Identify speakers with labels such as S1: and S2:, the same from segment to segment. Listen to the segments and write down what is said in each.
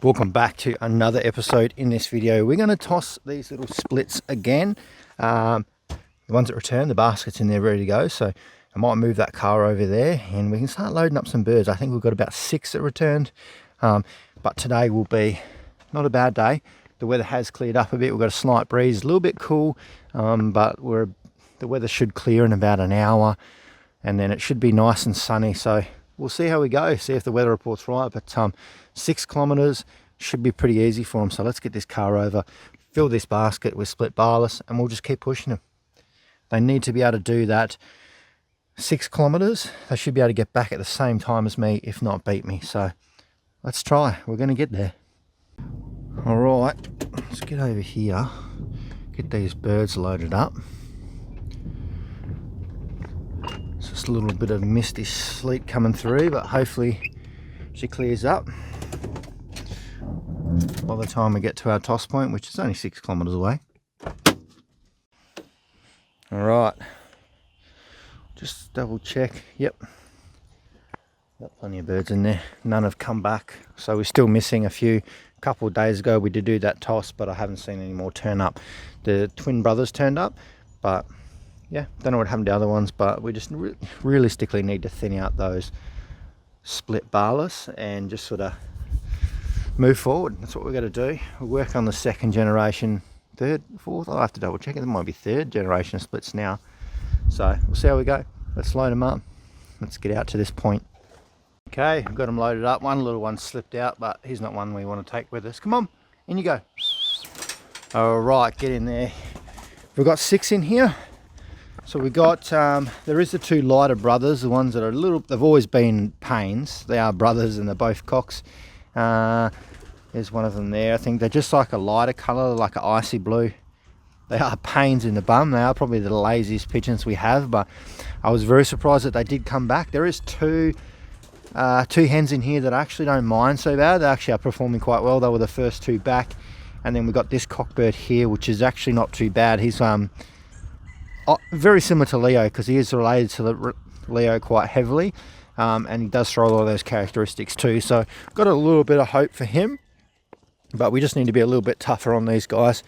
S1: Welcome back to another episode. In this video we're going to toss these little splits again, the ones that return. The basket's in there ready to go, so I might move that car over there and we can start loading up some birds. I think we've got about 6 that returned, but today will be not a bad day. The weather has cleared up a bit. We've got a slight breeze, a little bit cool, but the weather should clear in about an hour and then it should be nice and sunny. So we'll see how we go, see if the weather report's right. But 6 kilometers should be pretty easy for them. So let's get this car over, fill this basket with split barless, and we'll just keep pushing them. They need to be able to do that 6 kilometers. They should be able to get back at the same time as me, if not beat me. So let's try. We're going to get there. All right, let's get over here, get these birds loaded up. It's just a little bit of misty sleet coming through, but hopefully she clears up by the time we get to our toss point, which is only 6 kilometers away. All right, just double check. Yep, got plenty of birds in there. None have come back, so we're still missing a few. A couple of days ago we did do that toss, but I haven't seen any more turn up. The twin brothers turned up, but yeah, don't know what happened to other ones. But we just realistically need to thin out those split barless and just sort of move forward. That's what we're going to do. We'll work on the second generation, third, fourth. I'll have to double check it. There might be third generation of splits now. So we'll see how we go. Let's load them up. Let's get out to this point. Okay, I've got them loaded up. One little one slipped out, but he's not one we want to take with us. Come on, in you go. All right, get in there. We've got 6 in here. So we got, there is the 2 lighter brothers, the ones that are they've always been pains. They are brothers and they're both cocks. There's one of them there. I think they're just like a lighter colour, like an icy blue. They are pains in the bum. They are probably the laziest pigeons we have, but I was very surprised that they did come back. There is two hens in here that I actually don't mind so bad. They actually are performing quite well. They were the first 2 back. And then we got this cockbird here, which is actually not too bad. He's very similar to Leo, because he is related to Leo quite heavily, and he does throw a lot of those characteristics too. So got a little bit of hope for him, but we just need to be a little bit tougher on these guys.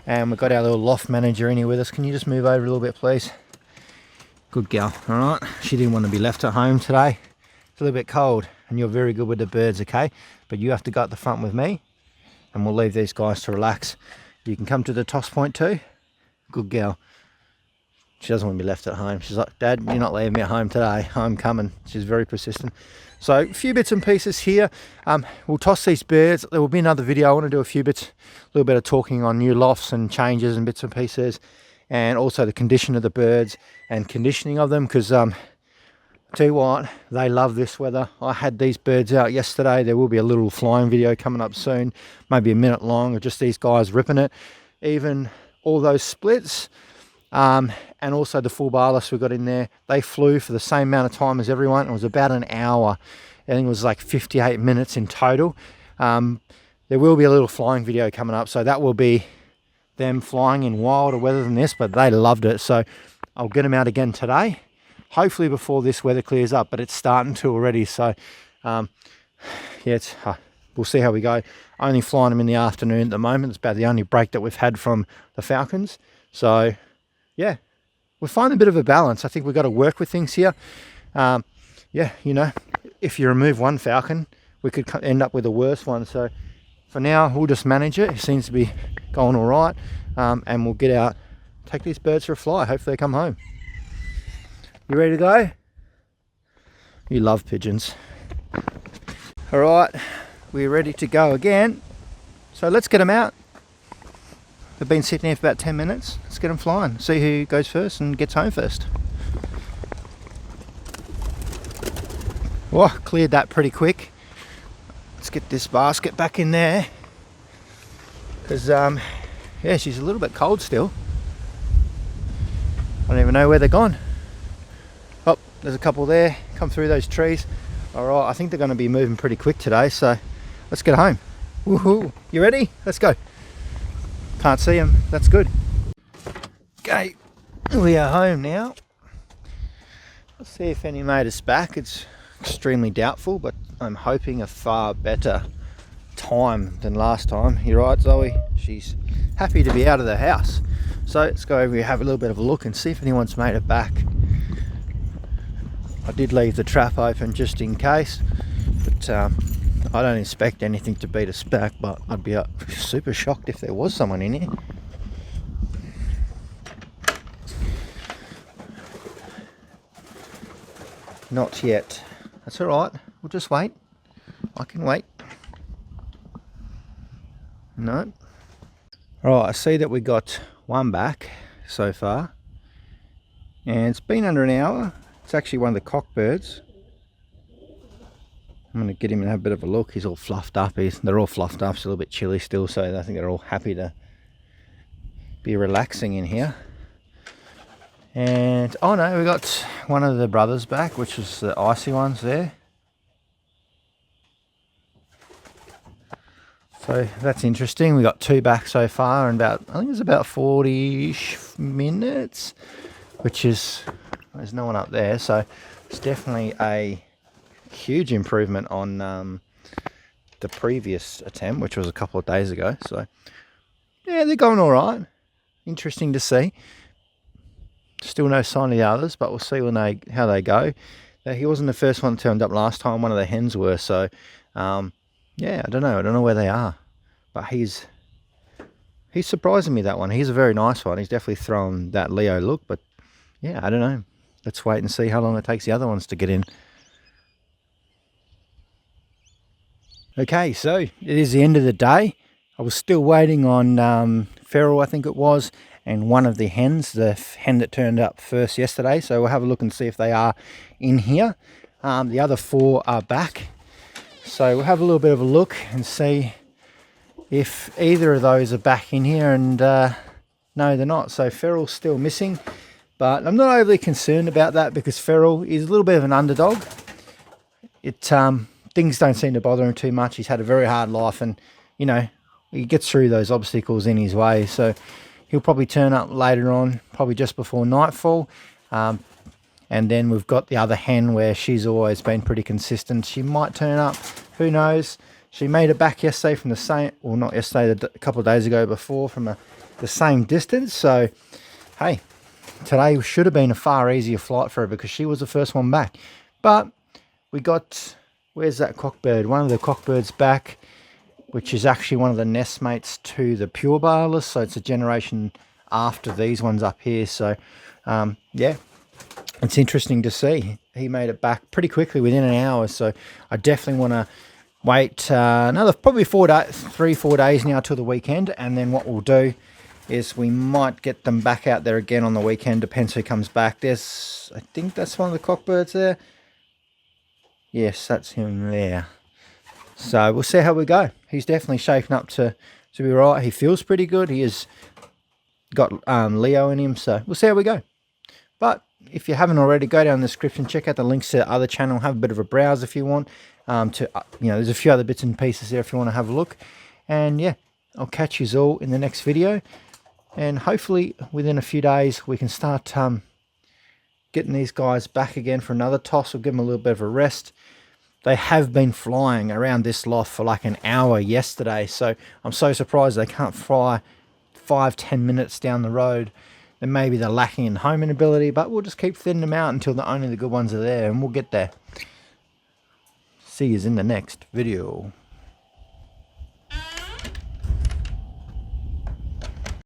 S1: And we've got our little loft manager in here with us. Can you just move over a little bit, please? Good gal. All right, she didn't want to be left at home today. It's a little bit cold and you're very good with the birds, okay? But you have to go at the front with me and we'll leave these guys to relax. You can come to the toss point too. Good girl. She doesn't want to be left at home. She's like, Dad, you're not leaving me at home today. I'm coming. She's very persistent. So a few bits and pieces here. We'll toss these birds. There will be another video. I want to do a little bit of talking on new lofts and changes and bits and pieces, and also the condition of the birds and conditioning of them, because tell you what, they love this weather. I had these birds out yesterday. There will be a little flying video coming up soon, maybe a minute long, of just these guys ripping it. Even all those splits, and also the full barless we got in there, they flew for the same amount of time as everyone. It was about an hour. I think it was like 58 minutes in total. There will be a little flying video coming up, so that will be them flying in wilder weather than this, but they loved it. So I'll get them out again today, hopefully before this weather clears up, but it's starting to already. So yeah, we'll see how we go. Only flying them in the afternoon at the moment. It's about the only break that we've had from the falcons. So yeah, we're finding a bit of a balance. I think we've got to work with things here. Yeah, you know, if you remove one falcon, we could end up with a worse one. So for now, we'll just manage it. It seems to be going all right. And we'll get out, take these birds for a fly. Hopefully they come home. You ready to go? You love pigeons. All right, we're ready to go again. So let's get them out. They've been sitting here for about 10 minutes. Let's get them flying. See who goes first and gets home first. Well, cleared that pretty quick. Let's get this basket back in there. Because, yeah, she's a little bit cold still. I don't even know where they're gone. Oh, there's a couple there. Come through those trees. All right, I think they're going to be moving pretty quick today. So let's get home. Woohoo! You ready? Let's go. Can't see them. That's good. Okay, we are home now. Let's see if any made us back. It's extremely doubtful, but I'm hoping a far better time than last time. You're right, Zoe. She's happy to be out of the house. So let's go over here, have a little bit of a look and see if anyone's made it back. I did leave the trap open just in case, but I don't expect anything to beat us back, but I'd be super shocked if there was someone in here. Not yet. That's all right. We'll just wait. I can wait. No. Alright, I see that we got one back so far. And it's been under an hour. It's actually one of the cockbirds. I'm going to get him and have a bit of a look. He's all fluffed up. They're all fluffed up. It's a little bit chilly still, so I think they're all happy to be relaxing in here. And, oh no, we got one of the brothers back, which was the icy ones there. So that's interesting. We got two back so far in about, I think it was about 40-ish minutes, which is, there's no one up there. So it's definitely a huge improvement on the previous attempt, which was a couple of days ago. So yeah, they're going all right. Interesting to see. Still no sign of the others, but we'll see how they go. He wasn't the first one that turned up last time. One of the hens were. So yeah, I don't know where they are, but he's surprising me, that one. He's a very nice one. He's definitely thrown that Leo look, but yeah, I don't know. Let's wait and see how long it takes the other ones to get in. Okay, so it is the end of the day. I was still waiting on Feral, I think it was, and one of the hens, the hen that turned up first yesterday. So we'll have a look and see if they are in here. The other four are back. So we'll have a little bit of a look and see if either of those are back in here. And no, they're not. So Feral's still missing. But I'm not overly concerned about that because Feral is a little bit of an underdog. Things don't seem to bother him too much. He's had a very hard life, and you know, he gets through those obstacles in his way. So he'll probably turn up later on, probably just before nightfall. And then we've got the other hen where she's always been pretty consistent. She might turn up, who knows. She made it back yesterday from the same, well, not yesterday, a couple of days ago before, from the same distance. So hey, today should have been a far easier flight for her because she was the first one back. But we got, where's that cockbird? One of the cockbirds back, which is actually one of the nest mates to the pure barless. So it's a generation after these ones up here. So yeah, it's interesting to see. He made it back pretty quickly within an hour. So I definitely want to wait another probably 3-4 days now till the weekend. And then what we'll do is we might get them back out there again on the weekend. Depends who comes back. There's, I think that's one of the cockbirds there. Yes, that's him there. So we'll see how we go. He's definitely shaping up to be right. He feels pretty good. He has got Leo in him. So we'll see how we go. But if you haven't already, go down in the description, check out the links to the other channel, have a bit of a browse if you want. There's a few other bits and pieces there if you want to have a look. And yeah, I'll catch you all in the next video. And hopefully within a few days we can start getting these guys back again for another toss. We'll give them a little bit of a rest. They have been flying around this loft for like an hour yesterday. So I'm so surprised they can't fly 5-10 minutes down the road. Then maybe they're lacking in homing ability, but we'll just keep thinning them out until only the good ones are there, and we'll get there. See you in the next video.